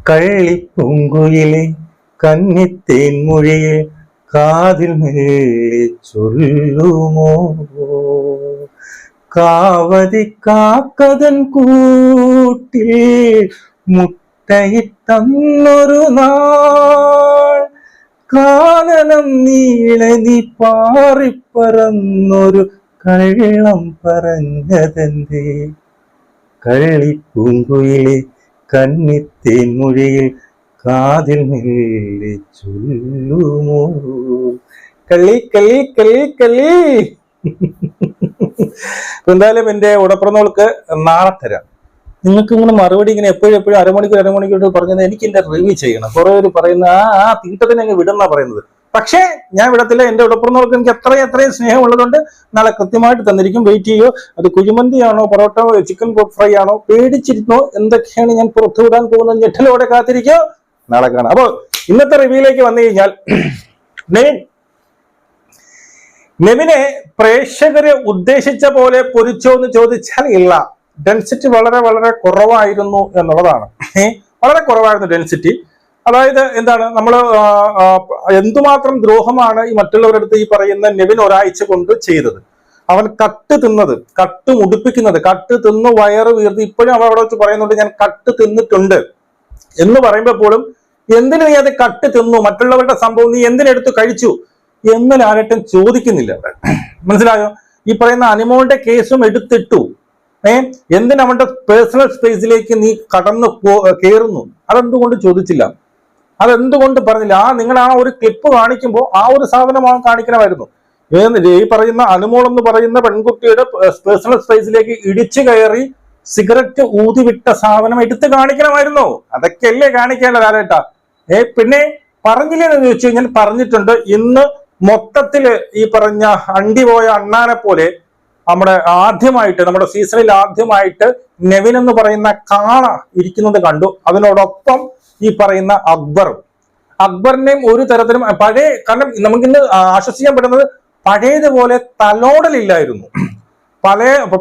കള്ളിപ്പൂങ്കുയിലെ കന്നിത്തേൻ മൊഴിയെ കാതിൽ മെല്ലെ ചൊല്ലുമോ? കാവതി കാക്കതൻ കൂട്ടിൽ മുട്ടയിട്ടന്നൊരു നാൾ കാനനം നീളെ നീ പാറിപ്പറന്നൊരു കള്ളം പറഞ്ഞതെന്തേ? കള്ളിപ്പൂങ്കുയിലെ കന്നിത്തേൻ മൊഴിയിൽ കാതിൽ മെല്ലെ ചൊല്ലുമോ? കള്ളി കള്ളി കള്ളി കള്ളി. എന്തായാലും എന്റെ ഉടപ്പിറന്നോൾക്ക് നാളെ തരാം. നിങ്ങൾക്ക് ഇങ്ങനെ മറുപടി ഇങ്ങനെ എപ്പോഴും അരമണിക്കൂർ പറഞ്ഞത് എനിക്ക് എന്റെ റിവ്യൂ ചെയ്യണം. കുറെ പേര് പറയുന്ന ആ തീട്ടത്തിനെ അങ്ങ് വിടുന്ന പറയുന്നത്. പക്ഷേ ഞാൻ വിടത്തില്ല. എന്റെ ഉടപ്പിറന്നോൾക്ക് എനിക്ക് എത്രയും സ്നേഹമുള്ളതുകൊണ്ട് നാളെ കൃത്യമായിട്ട് തന്നിരിക്കും. വെയിറ്റ് ചെയ്യോ. അത് കുഴിമന്തി ആണോ, പൊറോട്ട, ചിക്കൻ ഫ്രൈ ആണോ, പേടിച്ചിരുന്നോ, എന്തൊക്കെയാണ് ഞാൻ പുറത്തു വിടാൻ പോകുന്നത്, ഞെട്ടലോടെ കാത്തിരിക്കോ. നാളെ കാണാം. അപ്പൊ ഇന്നത്തെ റിവ്യൂയിലേക്ക് വന്നു കഴിഞ്ഞാൽ, നെവിനെ പ്രേക്ഷകര് ഉദ്ദേശിച്ച പോലെ പൊരിച്ചോ എന്ന് ചോദിച്ചാൽ ഇല്ല. ഡെൻസിറ്റി വളരെ കുറവായിരുന്നു എന്നുള്ളതാണ്. വളരെ കുറവായിരുന്നു ഡെൻസിറ്റി. അതായത് എന്താണ്, നമ്മൾ എന്തുമാത്രം ദ്രോഹമാണ് ഈ മറ്റുള്ളവരുടെ അടുത്ത് ഈ പറയുന്ന നെവിൻ ഒരാഴ്ച കൊണ്ട് ചെയ്തത്. അവൻ കട്ട് മുടിപ്പിക്കുന്നത്, കട്ട് തിന്ന് വയറ് വീർത്തി, ഇപ്പോഴും അവൻ അവിടെ വെച്ച് പറയുന്നുണ്ട് ഞാൻ കട്ട് തിന്നിട്ടുണ്ട് എന്ന് പറയുമ്പോൾ പോലും എന്തിനു നീ അത് കട്ട് തിന്നു, മറ്റുള്ളവരുടെ സംഭവം നീ എന്തിനെടുത്ത് കഴിച്ചു എന്ന് ലാലേട്ടൻ ചോദിക്കുന്നില്ല. മനസ്സിലായോ? ഈ പറയുന്ന അനിമോളുടെ കേസും എടുത്തിട്ടു. എന്തിനവന്റെ പേഴ്സണൽ സ്പേസിലേക്ക് നീ കടന്നു കയറുന്നു, അതെന്തുകൊണ്ട് ചോദിച്ചില്ല? അതെന്തുകൊണ്ട് പറഞ്ഞില്ല? നിങ്ങൾ ആ ഒരു ക്ലിപ്പ് കാണിക്കുമ്പോൾ ആ ഒരു സാധനം കാണിക്കണമായിരുന്നു. ഈ പറയുന്ന അനുമോൾ എന്ന് പറയുന്ന പെൺകുട്ടിയുടെ പേഴ്സണൽ സ്പേസിലേക്ക് ഇടിച്ചു കയറി സിഗരറ്റ് ഊതിവിട്ട സാധനം എടുത്ത് കാണിക്കണമായിരുന്നു. അതൊക്കെയല്ലേ കാണിക്കേണ്ട ലാലേട്ടാ. പിന്നെ പറഞ്ഞില്ലെന്ന് ചോദിച്ചു കഴിഞ്ഞാൽ പറഞ്ഞിട്ടുണ്ട്. ഇന്ന് മൊത്തത്തില് ഈ പറഞ്ഞ അണ്ടി പോയ അണ്ണാനെ പോലെ നമ്മുടെ സീസണിൽ ആദ്യമായിട്ട് നെവിൻ എന്ന് പറയുന്ന കാള ഇരിക്കുന്നത് കണ്ടു. അതിനോടൊപ്പം ഈ പറയുന്ന അക്ബറിനെയും ഒരു തരത്തിലും കാരണം നമുക്കിന്ന് ആശ്വസിക്കാൻ പറ്റുന്നത് പഴയതുപോലെ തലോടലില്ലായിരുന്നു.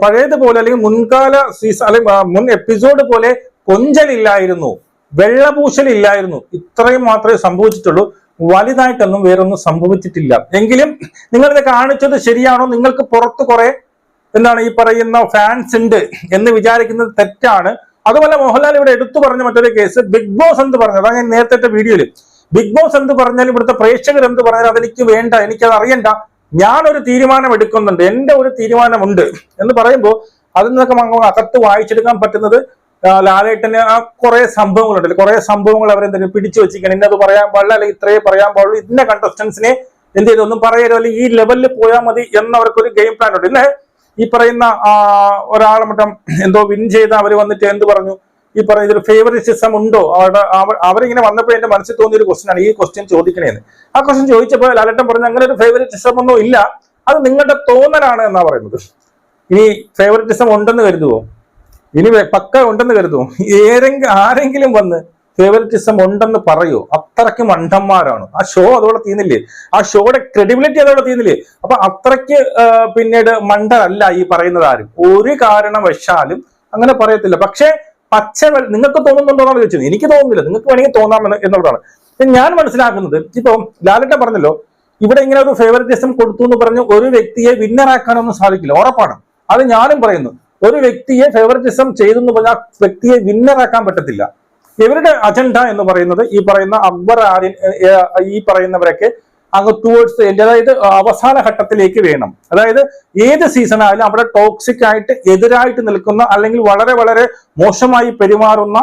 പഴയതുപോലെ അല്ലെങ്കിൽ മുൻകാല സീസൺ അല്ലെങ്കിൽ മുൻ എപ്പിസോഡ് പോലെ കൊഞ്ചലില്ലായിരുന്നു, വെള്ളപൂശലില്ലായിരുന്നു. ഇത്രയും മാത്രമേ സംഭവിച്ചിട്ടുള്ളൂ. വലുതായിട്ടൊന്നും വേറൊന്നും സംഭവിച്ചിട്ടില്ല. എങ്കിലും നിങ്ങളിത് കാണിച്ചത് ശരിയാണോ? നിങ്ങൾക്ക് പുറത്ത് കുറെ ഈ പറയുന്ന ഫാൻസ് ഉണ്ട് എന്ന് വിചാരിക്കുന്നത് തെറ്റാണ്. അതുപോലെ മോഹൻലാൽ ഇവിടെ എടുത്തു പറഞ്ഞ മറ്റൊരു കേസ് ബിഗ് ബോസ് എന്ത് പറഞ്ഞത്. അതാ ഞാൻ നേരത്തെ വീഡിയോയില് ബിഗ് ബോസ് എന്ത് പറഞ്ഞാലും ഇവിടുത്തെ പ്രേക്ഷകർ എന്ത് പറഞ്ഞാലും അതെനിക്ക് വേണ്ട, എനിക്കത് അറിയണ്ട, ഞാനൊരു തീരുമാനം എടുക്കുന്നുണ്ട്, എന്റെ ഒരു തീരുമാനമുണ്ട് എന്ന് പറയുമ്പോൾ അതിൽ നിന്നൊക്കെ അകത്ത് വായിച്ചെടുക്കാൻ പറ്റുന്നത് ലാലേട്ടന് കുറെ സംഭവങ്ങളുണ്ടല്ലോ. കുറെ സംഭവങ്ങൾ അവരെന്തെങ്കിലും പിടിച്ചു വെച്ചിരിക്കണം. ഇന്നത് പറയാൻ പാടില്ല, അല്ലെങ്കിൽ ഇത്രയേ പറയാൻ പാടുള്ളൂ, ഇന്ന കണ്ടസ്റ്റൻസിനെ എന്ത് ചെയ്തു ഒന്നും പറയരുത്, അല്ലെങ്കിൽ ഈ ലെവലിൽ പോയാൽ മതി എന്നവർക്കൊരു ഗെയിം പ്ലാൻ ഉണ്ട്. ഇന്ന് ഈ പറയുന്ന ഒരാളെ മറ്റം എന്തോ വിൻ ചെയ്ത് അവർ വന്നിട്ട് എന്ത് പറഞ്ഞു, ഈ പറയുന്ന ഒരു ഫേവറിറ്റിസം ഉണ്ടോ അവരിങ്ങനെ വന്നപ്പോൾ എന്റെ മനസ്സിൽ തോന്നിയ ഒരു ക്വസ്റ്റ്യൻ ആണ് ഈ ക്വസ്റ്റ്യൻ ചോദിക്കണേന്ന്. ആ ക്വസ്റ്റ്യൻ ചോദിച്ചപ്പോൾ ലാലേട്ടൻ പറഞ്ഞു അങ്ങനെ ഒരു ഫേവറിറ്റിസം ഒന്നും ഇല്ല, അത് നിങ്ങളുടെ തോന്നലാണ് എന്നാ പറയുന്നത്. ഇനി ഫേവറിറ്റിസം ഉണ്ടെന്ന് കരുതുവോ? ഇനി പക്ക ഉണ്ടെന്ന് കരുതുവോ? ആരെങ്കിലും വന്ന് ഫേവറിറ്റിസം ഉണ്ടെന്ന് പറയൂ? അത്രയ്ക്ക് മണ്ടന്മാരാണ്. ആ ഷോ അതോടെ തീർന്നില്ലേ? ആ ഷോയുടെ ക്രെഡിബിലിറ്റി അതോടെ തീർന്നില്ലേ? അപ്പൊ അത്രയ്ക്ക് പിന്നീട് മണ്ടനല്ല ഈ പറയുന്നത് ആരും. ഒരു കാരണവശാലും അങ്ങനെ പറയത്തില്ല. പക്ഷെ നിങ്ങൾക്ക് തോന്നുന്നുണ്ടോ എന്നാണ് ചോദിച്ചത്. എനിക്ക് തോന്നുന്നില്ല, നിങ്ങൾക്ക് വേണമെങ്കിൽ തോന്നാം എന്നുള്ളതാണ് ഞാൻ മനസ്സിലാക്കുന്നത്. ഇപ്പൊ ലാലേട്ടൻ പറഞ്ഞല്ലോ ഇവിടെ ഇങ്ങനെ ഒരു ഫേവറിറ്റിസം കൊടുത്തു എന്ന് പറഞ്ഞ് ഒരു വ്യക്തിയെ വിന്നറാക്കാനൊന്നും സാധിക്കില്ല, ഉറപ്പാണ്. അത് ഞാനും പറയുന്നു. ഒരു വ്യക്തിയെ ഫേവറിറ്റിസം ചെയ്തെന്ന് പറഞ്ഞാൽ വ്യക്തിയെ വിന്നറാക്കാൻ പറ്റത്തില്ല. ഇവരുടെ അജണ്ട എന്ന് പറയുന്നത് ഈ പറയുന്ന അക്ബർ, ആര്യൻ, ഈ പറയുന്നവരൊക്കെ അങ്ങ് ടുവേർഡ്സ് അതായത് അവസാന ഘട്ടത്തിലേക്ക് വേണം. അതായത് ഏത് സീസൺ ആയാലും അവിടെ ടോക്സിക് ആയിട്ട് എതിരായിട്ട് നിൽക്കുന്ന അല്ലെങ്കിൽ വളരെ മോശമായി പെരുമാറുന്ന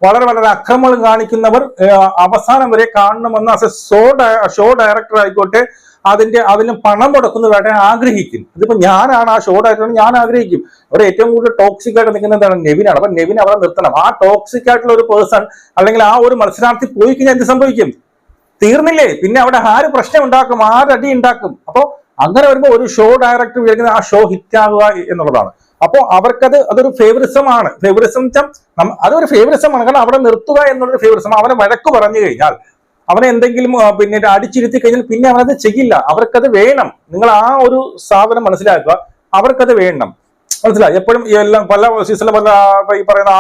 വളരെ അക്രമങ്ങൾ കാണിക്കുന്നവർ അവസാനം വരെ കാണണമെന്ന് ഷോ ഡയറക്ടർ ആയിക്കോട്ടെ അതിന് പണം മുടക്കുന്നവരെ ആഗ്രഹിക്കും. ഇതിപ്പോ ഞാനാണ് ആ ഷോ ഡയറക്ടർ, ഞാൻ ആഗ്രഹിക്കും. അവിടെ ഏറ്റവും കൂടുതൽ ടോക്സിക് ആയിട്ട് നിൽക്കുന്നത് എന്താണ്? നെവിനാണ്. അപ്പൊ നെവിൻ അവിടെ നിർത്തണം. ആ ടോക്സിക് ആയിട്ടുള്ള ഒരു പേഴ്സൺ അല്ലെങ്കിൽ ആ ഒരു മത്സരാർത്ഥി പോയി കഴിഞ്ഞാൽ എന്ത് സംഭവിക്കും? തീർന്നില്ലേ? പിന്നെ അവിടെ ആര് പ്രശ്നം ഉണ്ടാക്കും, ആരടി ഉണ്ടാക്കും? അപ്പൊ അങ്ങനെ വരുമ്പോൾ ഒരു ഷോ ഡയറക്ടർ വിചാരിക്കുന്നത് ആ ഷോ ഹിറ്റാകുക എന്നുള്ളതാണ്. അപ്പോൾ അതൊരു ഫേവറിസമാണ്. അതൊരു ഫേവറിസമാണ്. കാരണം അവിടെ നിർത്തുക എന്നുള്ളൊരു ഫേവറിസം. അവനെ വഴക്ക് പറഞ്ഞു കഴിഞ്ഞാൽ, അവനെ എന്തെങ്കിലും പിന്നെ അടിച്ചിരുത്തി കഴിഞ്ഞാൽ പിന്നെ അവനത് ചെയ്യില്ല. അവർക്കത് വേണം. നിങ്ങൾ ആ ഒരു സാധനം മനസ്സിലാക്കുക. അവർക്കത് വേണം. മനസ്സിലായി? എപ്പോഴും എല്ലാം പല സീസണിലും ഈ പറയുന്ന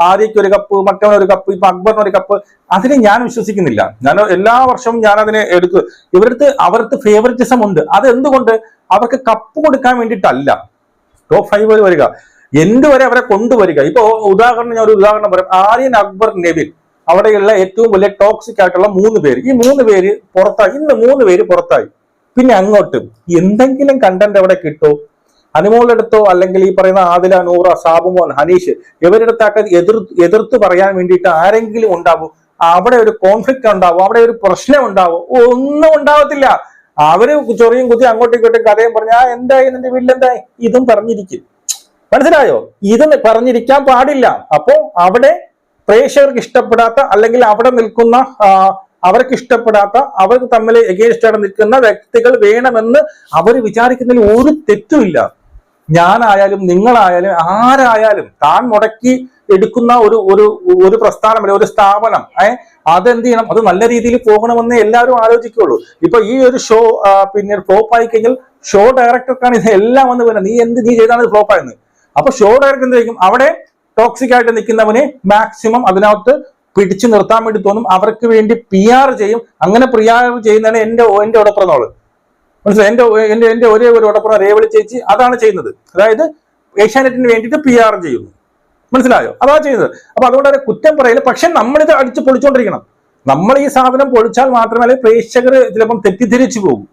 ആര്യയ്ക്ക് ഒരു കപ്പ്, മറ്റവനൊരു കപ്പ്, ഇപ്പൊ അക്ബറിന് ഒരു കപ്പ്, അതിനെ ഞാൻ വിശ്വസിക്കുന്നില്ല. ഞാൻ എല്ലാ വർഷവും ഞാൻ അതിനെ എടുത്തു. അവർക്ക് ഫേവറിറ്റിസം ഉണ്ട്. അതെന്തുകൊണ്ട്? അവർക്ക് കപ്പ് കൊടുക്കാൻ വേണ്ടിയിട്ടല്ല ടോപ്പ് 5 വരിക, എന്ത് വരെ അവരെ കൊണ്ടുവരിക. ഇപ്പൊ ഞാൻ ഒരു ഉദാഹരണം പറയാം. ആര്യൻ, അക്ബർ, നെവിൻ, അവിടെയുള്ള ഏറ്റവും വലിയ ടോക്സിക് ആയിട്ടുള്ള 3 പേര്. ഈ 3 പേര് പുറത്തായി. ഇന്ന് 3 പേര് പുറത്തായി. പിന്നെ അങ്ങോട്ട് എന്തെങ്കിലും കണ്ടന്റ് അവിടെ കിട്ടോ? അനുമോളുടെ അടുത്തോ അല്ലെങ്കിൽ ഈ പറയുന്ന ആദില, നൂറ, സാബുമോൻ, ഹനീഷ് ഇവരുടെ അടുത്തൊക്കെ എതിർത്ത് പറയാൻ വേണ്ടിയിട്ട് ആരെങ്കിലും ഉണ്ടാവും? അവിടെ ഒരു കോൺഫ്ലിക്റ്റ് ഉണ്ടാവും, അവിടെ ഒരു പ്രശ്നം ഉണ്ടാവും? ഒന്നും ഉണ്ടാവത്തില്ല. അവര് ചൊറിയും കുത്തി അങ്ങോട്ടും ഇങ്ങോട്ടും കഥയും പറഞ്ഞ എന്തായി നിന്റെ വീട്ടിലെന്തായി ഇതും പറഞ്ഞിരിക്കും. മനസ്സിലായോ? ഇത് പറഞ്ഞിരിക്കാൻ പാടില്ല. അപ്പോ അവിടെ പ്രേക്ഷകർക്ക് ഇഷ്ടപ്പെടാത്ത അല്ലെങ്കിൽ അവിടെ നിൽക്കുന്ന അവർക്ക് ഇഷ്ടപ്പെടാത്ത, അവർക്ക് തമ്മിൽ എഗെയിൻസ്റ്റ് ആയിട്ട് നിൽക്കുന്ന വ്യക്തികൾ വേണമെന്ന് അവർ വിചാരിക്കുന്നതിൽ ഒരു തെറ്റുമില്ല. ഞാനായാലും നിങ്ങളായാലും ആരായാലും താൻ മുടക്കി എടുക്കുന്ന ഒരു പ്രസ്ഥാനം, ഒരു സ്ഥാപനം, അതെന്ത് ചെയ്യണം? അത് നല്ല രീതിയിൽ പോകണമെന്ന് എല്ലാവരും ആലോചിക്കുള്ളൂ. ഇപ്പൊ ഈ ഒരു ഷോ പിന്നെ ഫ്ലോപ്പ് ആയി കഴിഞ്ഞാൽ ഷോ ഡയറക്ടർക്കാണ് ഇത് എല്ലാം വന്ന് വരുന്നത്. നീ ചെയ്താണ് ഫ്ലോപ്പ് ആയെന്ന്. അപ്പൊ ഷോ ഡയറക്ടർ എന്ത് ചെയ്യും? അവിടെ ടോക്സിക് ആയിട്ട് നിൽക്കുന്നവനെ മാക്സിമം അതിനകത്ത് പിടിച്ചു നിർത്താൻ വേണ്ടി തോന്നും. അവർക്ക് വേണ്ടി PR ചെയ്യും. അങ്ങനെ PR ചെയ്യുന്നതാണ് എന്റെ ഉടപ്പുറന്നോള്. മനസ്സിലായി? എന്റെ ഒരേ ഒരു ഉടപ്പുറം രേവളി ചേച്ചി അതാണ് ചെയ്യുന്നത്. അതായത് ഏഷ്യാനെറ്റിന് വേണ്ടിയിട്ട് PR ചെയ്യുന്നു. മനസ്സിലായോ? അതാണ് ചെയ്യുന്നത്. അപ്പൊ അതുകൊണ്ട് അവരെ കുറ്റം പറയില്ല. പക്ഷെ നമ്മളിത് അടിച്ച് പൊളിച്ചുകൊണ്ടിരിക്കണം. നമ്മൾ ഈ സാധനം പൊളിച്ചാൽ മാത്രമേ പ്രേക്ഷകർ ചിലപ്പം തെറ്റിദ്ധരിച്ചു പോകും.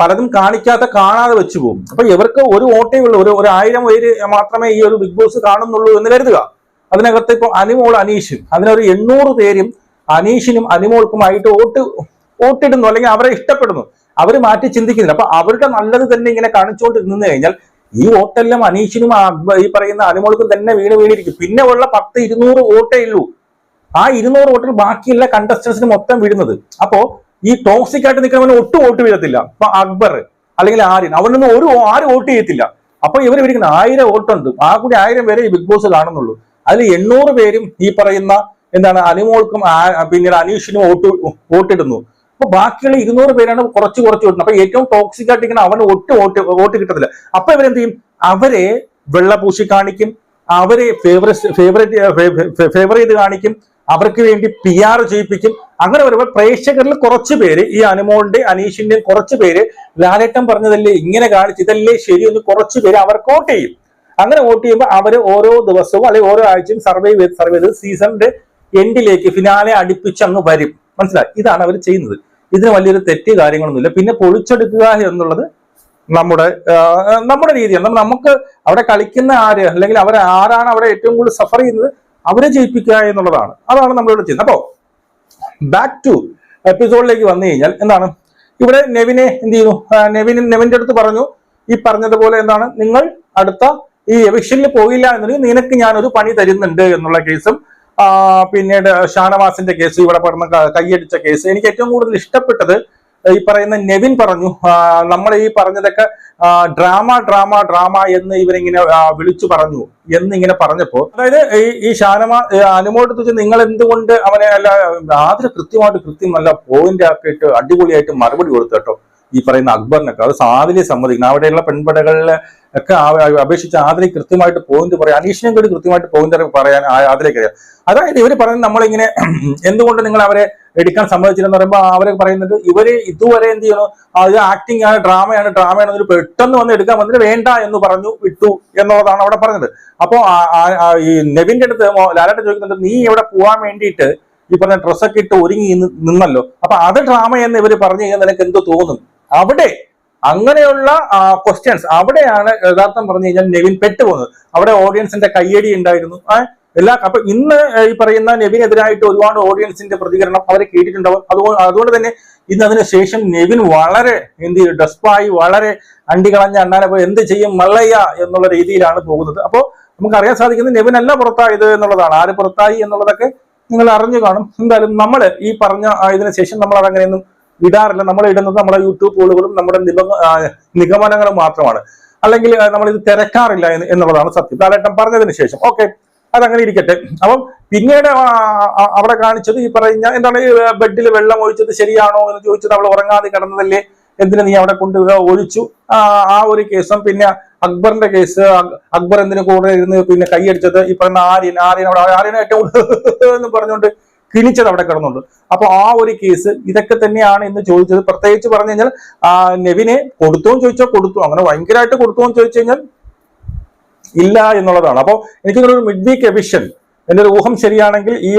പലതും കാണാതെ വെച്ചു പോകും. അപ്പൊ ഇവർക്ക് ഒരു വോട്ടേ ഉള്ളൂ, ഒരു 1000 പേര് മാത്രമേ ഈ ഒരു ബിഗ് ബോസ് കാണുന്നുള്ളൂ എന്ന് കരുതുക. അതിനകത്ത് ഇപ്പൊ അനുമോൾ, അനീഷും, അതിനൊരു 800 പേരും അനീഷിനും അനുമോൾക്കുമായിട്ട് വോട്ടിടുന്നു, അല്ലെങ്കിൽ അവരെ ഇഷ്ടപ്പെടുന്നു. അവർ മാറ്റി ചിന്തിക്കുന്നില്ല. അപ്പൊ അവരുടെ നല്ലത് തന്നെ ഇങ്ങനെ കാണിച്ചുകൊണ്ട് നിന്ന് കഴിഞ്ഞാൽ ഈ വോട്ടെല്ലാം അനീഷിനും ഈ പറയുന്ന അനുമോൾക്കും തന്നെ വീണിരിക്കും. പിന്നെ ഉള്ള 10-200 വോട്ടേ ഉള്ളൂ. ആ 200 വോട്ടിൽ ബാക്കിയുള്ള കണ്ടസ്റ്റൻസിന് മൊത്തം വീഴുന്നത്. അപ്പോ ഈ ടോക്സിക് ആയിട്ട് നിൽക്കുന്നവന് ഒട്ടും വോട്ട് വീഴത്തില്ല. ഇപ്പൊ അക്ബർ അല്ലെങ്കിൽ ആര്യൻ, അവനൊന്നും ആരും വോട്ട് ചെയ്യത്തില്ല. അപ്പൊ ഇവർ വിളിക്കുന്ന 1000 വോട്ടുണ്ട്. ആ കൂടി 1000 പേരെ ഈ ബിഗ് ബോസ് കാണുന്നുള്ളൂ. അതിൽ 800 പേരും ഈ പറയുന്ന അനുമോൾക്കും പിന്നീട് അനീഷിനും വോട്ടിടുന്നു. അപ്പൊ ബാക്കിയുള്ള 200 പേരാണ് കുറച്ച് വോട്ടുന്നത്. അപ്പൊ ഏറ്റവും ടോക്സിക് ആയിട്ട് അവന് വോട്ട് കിട്ടത്തില്ല. അപ്പൊ ഇവരെന്ത് ചെയ്യും? അവരെ വെള്ളപൂശി കാണിക്കും, അവരെ ഫേവർ ചെയ്ത് കാണിക്കും, അവർക്ക് വേണ്ടി PR ചെയ്യിപ്പിക്കും. അങ്ങനെ വരുമ്പോൾ പ്രേക്ഷകരിൽ കുറച്ച് പേര്, ഈ അനുമോളിന്റെ അനീഷിന്റെയും കുറച്ച് പേര് ലാലേട്ടൻ പറഞ്ഞതല്ലേ ഇങ്ങനെ കാണിച്ച് ഇതല്ലേ ശരിയെന്ന് കുറച്ച് പേര് അവർക്ക് വോട്ട് ചെയ്യും. അങ്ങനെ വോട്ട് ചെയ്യുമ്പോൾ അവര് ഓരോ ദിവസവും അല്ലെങ്കിൽ ഓരോ ആഴ്ചയും സർവേ ചെയ്ത് സീസണിന്റെ എൻഡിലേക്ക് ഫിനാലെ അടുപ്പിച്ച് അങ്ങ് വരും. മനസ്സിലായി? ഇതാണ് അവർ ചെയ്യുന്നത്. ഇതിന് വലിയൊരു തെറ്റ് കാര്യങ്ങളൊന്നുമില്ല. പിന്നെ പൊളിച്ചെടുക്കുക എന്നുള്ളത് നമ്മുടെ രീതിയാണ്. നമുക്ക് അവിടെ കളിക്കുന്ന ആര് അല്ലെങ്കിൽ ആരാണ് അവിടെ ഏറ്റവും കൂടുതൽ സഫർ ചെയ്യുന്നത് അവരെ ജയിപ്പിക്കുക എന്നുള്ളതാണ്. അതാണ് നമ്മളിവിടെ ചെയ്യുന്നത്. അപ്പോ ബാക്ക് ടു എപ്പിസോഡിലേക്ക് വന്നു കഴിഞ്ഞാൽ എന്താണ് ഇവിടെ നെവിനെ എന്ത് ചെയ്യുന്നു? നെവിന്റെ അടുത്ത് പറഞ്ഞു, ഈ പറഞ്ഞതുപോലെ എന്താണ്, നിങ്ങൾ അടുത്ത ഈ എവിക്ഷനിൽ പോയില്ല എന്നുണ്ടെങ്കിൽ നിനക്ക് ഞാനൊരു പണി തരുന്നുണ്ട് എന്നുള്ള കേസും പിന്നീട് ഷാനവാസിന്റെ കേസ്, ഇവിടെ പറഞ്ഞ കൈയടിച്ച കേസ്. എനിക്ക് ഏറ്റവും കൂടുതൽ ഇഷ്ടപ്പെട്ടത് ഈ പറയുന്ന നെവിൻ പറഞ്ഞു, നമ്മൾ ഈ പറഞ്ഞതൊക്കെ ഡ്രാമ എന്ന് ഇവരിങ്ങനെ വിളിച്ചു പറഞ്ഞു എന്നിങ്ങനെ പറഞ്ഞപ്പോ, അതായത് ഈ അനുമോട് വെച്ച് നിങ്ങൾ എന്തുകൊണ്ട് അവനെ ആദ്യം കൃത്യമല്ല പോയിന്റ് ആക്കിയിട്ട് അടിപൊളിയായിട്ട് മറുപടി കൊടുത്തു കേട്ടോ. ഈ പറയുന്ന അക്ബറിനൊക്കെ അത് ആദിലെ സമ്മതിക്കണം. അവിടെയുള്ള പെൺപടകളിലെ ഒക്കെ അപേക്ഷിച്ച് ആദിലെ കൃത്യമായിട്ട് പോയിന്റ് പറയാം, അനീഷിനെ കൂടി കൃത്യമായിട്ട് പോയിന്റ് പറയാൻ ആദിലേക്ക് അറിയാം. അതായത് ഇവര് പറയുന്നത് നമ്മളിങ്ങനെ എന്തുകൊണ്ട് നിങ്ങൾ അവരെ എടുക്കാൻ സമ്മതിച്ചില്ലെന്ന് പറയുമ്പോൾ അവരെ പറയുന്നത് ഇവര് ഇതുവരെ എന്ത് ചെയ്യണോ, അത് ആക്ടിങ് ആണ്, ഡ്രാമയാണ് ഒരു പെട്ടെന്ന് വന്ന് എടുക്കാൻ വന്നിട്ട് വേണ്ട എന്ന് പറഞ്ഞു വിട്ടു എന്നുള്ളതാണ് അവിടെ പറഞ്ഞത്. അപ്പോ ഈ നെവിന്റെ അടുത്ത് ലാലേട്ടൻ ചോദിക്കുന്നുണ്ട്, നീ ഇവിടെ പോവാൻ വേണ്ടിയിട്ട് ഈ പറഞ്ഞ ഡ്രസ്സൊക്കെ ഇട്ട് ഒരുങ്ങി നിന്നല്ലോ, അപ്പൊ അത് ഡ്രാമ എന്ന് ഇവര് പറഞ്ഞു കഴിഞ്ഞാൽ നിനക്ക് എന്ത് തോന്നും? അവിടെ അങ്ങനെയുള്ള ക്വസ്റ്റ്യൻസ് അവിടെയാണ് യഥാർത്ഥം പറഞ്ഞു കഴിഞ്ഞാൽ നെവിൻ പെട്ടുപോകുന്നത്. അവിടെ ഓഡിയൻസിന്റെ കയ്യടി ഉണ്ടായിരുന്നു അപ്പൊ ഇന്ന് ഈ പറയുന്ന നെവിനെതിരായിട്ട് ഒരുപാട് ഓഡിയൻസിന്റെ പ്രതികരണം അവരെ കേട്ടിട്ടുണ്ടാവും. അതുകൊണ്ട് തന്നെ ഇന്ന് അതിന് ശേഷം നെവിൻ വളരെ എന്ത് ചെയ്യും, ഡെസ്പായി വളരെ അണ്ടികളഞ്ഞ അണ്ണാനെ പോയി എന്ത് ചെയ്യും മല്ലയ്യ എന്നുള്ള രീതിയിലാണ് പോകുന്നത്. അപ്പോൾ നമുക്ക് അറിയാൻ സാധിക്കുന്നത് നെവിൻ അല്ല പുറത്തായത് എന്നുള്ളതാണ്. ആര് പുറത്തായി എന്നുള്ളതൊക്കെ നിങ്ങൾ അറിഞ്ഞു കാണും. എന്തായാലും നമ്മൾ ഈ പറഞ്ഞ ഇതിന് ശേഷം നമ്മൾ അതങ്ങനെയൊന്നും ഇടാറില്ല. നമ്മൾ ഇടുന്നത് നമ്മുടെ യൂട്യൂബ് പോളുകളും നമ്മുടെ നിഗമനങ്ങളും മാത്രമാണ്. അല്ലെങ്കിൽ നമ്മൾ ഇത് തിരക്കാറില്ല എന്നുള്ളതാണ് സത്യം. ലാലേട്ടൻ പറഞ്ഞതിന് ശേഷം ഓക്കെ, അതങ്ങനെ ഇരിക്കട്ടെ. അപ്പം പിന്നീട് അവിടെ കാണിച്ചത് ഈ പറയുന്ന എന്താണ്, ബെഡിൽ വെള്ളം ഒഴിച്ചത് ശരിയാണോ എന്ന് ചോദിച്ചത് അവൾ ഉറങ്ങാതെ കിടന്നതല്ലേ എന്തിനു നീ അവിടെ കൊണ്ട് ഒഴിച്ചു, ആ ഒരു കേസും പിന്നെ അക്ബറിന്റെ കേസ്, അക്ബർ എന്തിനു കൂടെ ഇരുന്ന് പിന്നെ കൈയടിച്ചത് ഈ പറഞ്ഞ ആര്യനെ ഏറ്റവും എന്ന് പറഞ്ഞുകൊണ്ട് കിണിച്ചത് അവിടെ കിടന്നുണ്ട്. അപ്പൊ ആ ഒരു കേസ് ഇതൊക്കെ തന്നെയാണ് ഇന്ന് ചോദിച്ചത്. പ്രത്യേകിച്ച് പറഞ്ഞു കഴിഞ്ഞാൽ നെവിനെ കൊടുത്തോന്ന് ചോദിച്ചാൽ കൊടുത്തു, അങ്ങനെ ഭയങ്കരമായിട്ട് കൊടുത്തോന്ന് ചോദിച്ചു കഴിഞ്ഞാൽ ഇല്ല എന്നുള്ളതാണ്. അപ്പോൾ എനിക്ക് ഒരു മിഡ് വീക്ക് എവിഷൻ, എന്റെ ഒരു ഊഹം ശരിയാണെങ്കിൽ ഈ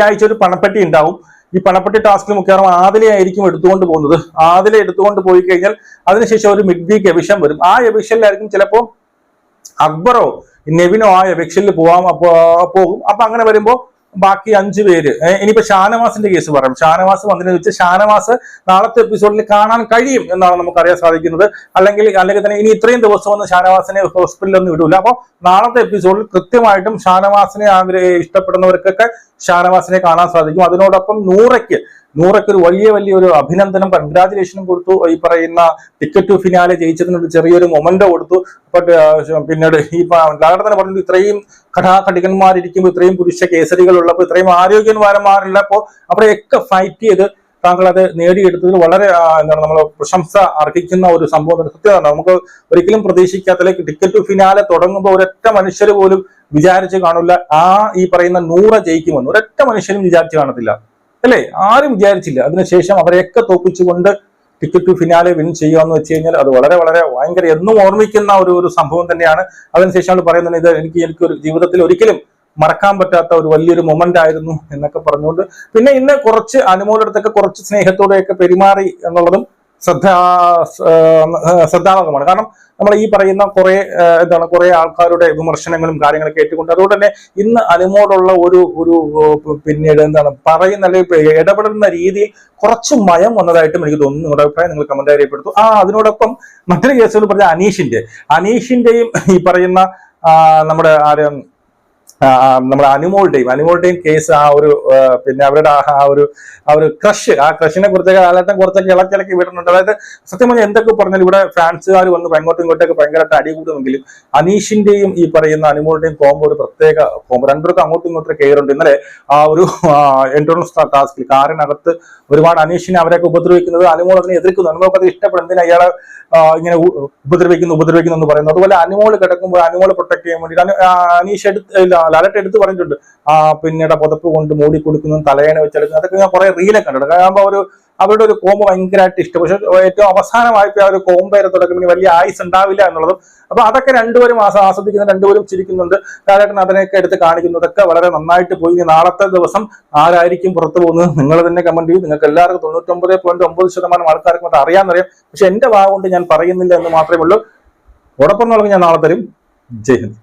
ആഴ്ച ഒരു പണപ്പെട്ടി ഉണ്ടാവും. ഈ പണപ്പെട്ടി ടാസ്കിൽ മിക്കവാറും ആദിലെ ആയിരിക്കും എടുത്തുകൊണ്ട് പോകുന്നത്. ആദിലെ എടുത്തുകൊണ്ട് പോയി കഴിഞ്ഞാൽ അതിനുശേഷം ഒരു മിഡ് വീക്ക് എവിഷൻ വരും. ആ എവിഷനിലായിരിക്കും ചിലപ്പോൾ അക്ബറോ നെവിനോ ആ എവിക്ഷനിൽ പോകും. അപ്പൊ അങ്ങനെ വരുമ്പോ ബാക്കി 5 പേര്, ഇനിയിപ്പോ ഷാനവാസിന്റെ കേസ് പറയാം. ഷാനവാസ് വന്നതിനെ വെച്ച് ഷാനവാസ് നാളത്തെ എപ്പിസോഡിൽ കാണാൻ കഴിയും എന്നാണ് നമുക്ക് അറിയാൻ സാധിക്കുന്നത്. അല്ലെങ്കിൽ തന്നെ ഇനി ഇത്രയും ദിവസം ഒന്നും ഷാനവാസിനെ ഹോസ്പിറ്റലിൽ ഒന്നും വിടൂല. അപ്പൊ നാളത്തെ എപ്പിസോഡിൽ കൃത്യമായിട്ടും ഷാനവാസിനെ ഇഷ്ടപ്പെടുന്നവർക്കൊക്കെ ഷാനവാസിനെ കാണാൻ സാധിക്കും. അതിനോടൊപ്പം നൂറയ്ക്ക് ഒരു വലിയൊരു അഭിനന്ദനം, കൺഗ്രാജുലേഷനും കൊടുത്തു. ഈ പറയുന്ന ടിക്കറ്റ് ടു ഫിനാലെ ജയിച്ചതിനൊരു ചെറിയൊരു മൊമെന്റോ കൊടുത്തു. പിന്നീട് ഈ ലാലേട്ടൻ തന്നെ പറഞ്ഞത് ഇത്രയും കഠാകഠികന്മാരിയ്ക്കുമ്പോൾ, ഇത്രയും പുരുഷ കേസരികൾ ഉള്ളപ്പോൾ, ഇത്രയും ആരോഗ്യവാന്മാരുള്ളപ്പോൾ അവിടെയൊക്കെ ഫൈറ്റ് ചെയ്ത് താങ്കൾ അത് നേടിയെടുത്തതിൽ വളരെ നമ്മൾ പ്രശംസ അർഹിക്കുന്ന ഒരു സംഭവം. സത്യമാണ്, നമുക്ക് ഒരിക്കലും പ്രതീക്ഷിക്കാത്ത ടിക്കറ്റ് ടു ഫിനാലെ തുടങ്ങുമ്പോൾ ഒരൊറ്റ മനുഷ്യർ പോലും വിചാരിച്ച് കാണില്ല ഈ പറയുന്ന നൂറ ജയിക്കുമെന്ന്. ഒരൊറ്റ മനുഷ്യരും വിചാരിച്ച് കാണത്തില്ല, അല്ലേ? ആരും വിചാരിച്ചില്ല. അതിനുശേഷം അവരെയൊക്കെ തോപ്പിച്ചുകൊണ്ട് ടിക്കറ്റ് ടു ഫിനാലെ വിൻ ചെയ്യുക വെച്ച് കഴിഞ്ഞാൽ അത് വളരെ ഭയങ്കര എന്നും ഓർമ്മിക്കുന്ന ഒരു സംഭവം തന്നെയാണ്. അതിനുശേഷം അവൾ പറയുന്നത് ഇത് എനിക്കൊരു ജീവിതത്തിൽ ഒരിക്കലും മറക്കാൻ പറ്റാത്ത ഒരു വലിയൊരു മൊമെന്റ് ആയിരുന്നു എന്നൊക്കെ പറഞ്ഞുകൊണ്ട്, പിന്നെ ഇന്ന് കുറച്ച് അനുമോളുടെ അടുത്തൊക്കെ കുറച്ച് സ്നേഹത്തോടെയൊക്കെ പെരുമാറി എന്നുള്ളതും ശ്രദ്ധാർഹമാണ്. കാരണം നമ്മൾ ഈ പറയുന്ന കുറെ ആൾക്കാരുടെ വിമർശനങ്ങളും കാര്യങ്ങളൊക്കെ ഏറ്റുകൊണ്ട്, അതുകൊണ്ട് തന്നെ ഇന്ന് അനുമോടുള്ള ഒരു പിന്നീട് പറയുന്ന അല്ലെങ്കിൽ ഇടപെടുന്ന രീതിയിൽ കുറച്ച് മയം വന്നതായിട്ടും എനിക്ക് തോന്നുന്നു. നിങ്ങളുടെ അഭിപ്രായം നിങ്ങൾ കമന്റ് രേഖപ്പെടുത്തും. അതിനോടൊപ്പം മറ്റൊരു കേസുകൾ പറഞ്ഞ അനീഷിന്റെയും ഈ പറയുന്ന നമ്മുടെ അനുമോളുടെയും കേസ്, പിന്നെ അവരുടെ ആ ഒരു ക്രഷിനെ കുറിച്ചൊക്കെ ലാലേട്ടൻ കുറച്ചൊക്കെ ഇളക്കി വിടുന്നുണ്ട്. അതായത് സത്യം പറഞ്ഞാൽ എന്തൊക്കെ പറഞ്ഞാൽ ഇവിടെ ഫാൻസുകാർ വന്ന് അങ്ങോട്ടും ഇങ്ങോട്ടൊക്കെ ഭയങ്കരമായിട്ട് അടി കൂടുമെങ്കിലും അനീഷിന്റെയും ഈ പറയുന്ന അനുമോളുടെയും കോംബോ ഒരു പ്രത്യേക കോംബോ. രണ്ടുപേർക്കും അങ്ങോട്ടും ഇങ്ങോട്ടും കെയറുണ്ട്. ഇന്നലെ ആ ഒരു എൻട്രൻസ് ടാസ്കിൽ കാറിനകത്ത് ഒരുപാട് അനീഷിനെ അവരെയൊക്കെ ഉപദ്രവിക്കുന്നത് അനുമോൾ അതിനെ എതിർക്കുന്നു. അനുമോൾക്ക് അത് ഇഷ്ടപ്പെടും. എന്തിനാ അയാളെ ഇങ്ങനെ ഉപദ്രവിക്കുന്നു എന്ന് പറയുന്നു. അതുപോലെ അനുമോൾ കിടക്കുമ്പോൾ അനുമോൾ പ്രൊട്ടക്ട് ചെയ്യാൻ വേണ്ടി അനീഷ് ലാലേട്ടൻ എടുത്ത് പറഞ്ഞിട്ടുണ്ട്. പിന്നീട് പുതപ്പ് കൊണ്ട് മൂടി കൊടുക്കുന്നതും തലയണ വെച്ചെടുക്കുന്നത്, അതൊക്കെ ഞാൻ കുറെ റീലൊക്കെ കണ്ടിട്ടുണ്ട്. കാരണം അവരുടെ ഒരു കോംബോ ഭയങ്കരമായിട്ട് ഇഷ്ടം. പക്ഷെ ഏറ്റവും അവസാനമായപ്പോൾ ആ ഒരു കോംബോയുടെ തുടക്കം വലിയ ആയുസ് ഉണ്ടാവില്ല എന്നുള്ളതും. അപ്പൊ അതൊക്കെ രണ്ടുപേരും ആസ്വദിക്കുന്ന, രണ്ടുപേരും ചിരിക്കുന്നുണ്ട്. ലാലേട്ടൻ അതിനെയൊക്കെ എടുത്ത് കാണിക്കുന്നതൊക്കെ വളരെ നന്നായിട്ട് പോയി. നാളത്തെ ദിവസം ആരായിരിക്കും പുറത്തു പോകുന്നത് നിങ്ങൾ തന്നെ കമന്റ് ചെയ്യും. നിങ്ങൾക്ക് എല്ലാവർക്കും 99.9% ആൾക്കാർക്കും അത് അറിയാമെന്നറിയാം. പക്ഷെ എന്റെ ഭാഗം കൊണ്ട് ഞാൻ പറയുന്നില്ല എന്ന് മാത്രമേ ഉള്ളൂ. ഉറപ്പെന്നുള്ളത് ഞാൻ നാളെ തരും. ജയ് ഹിന്ദ്.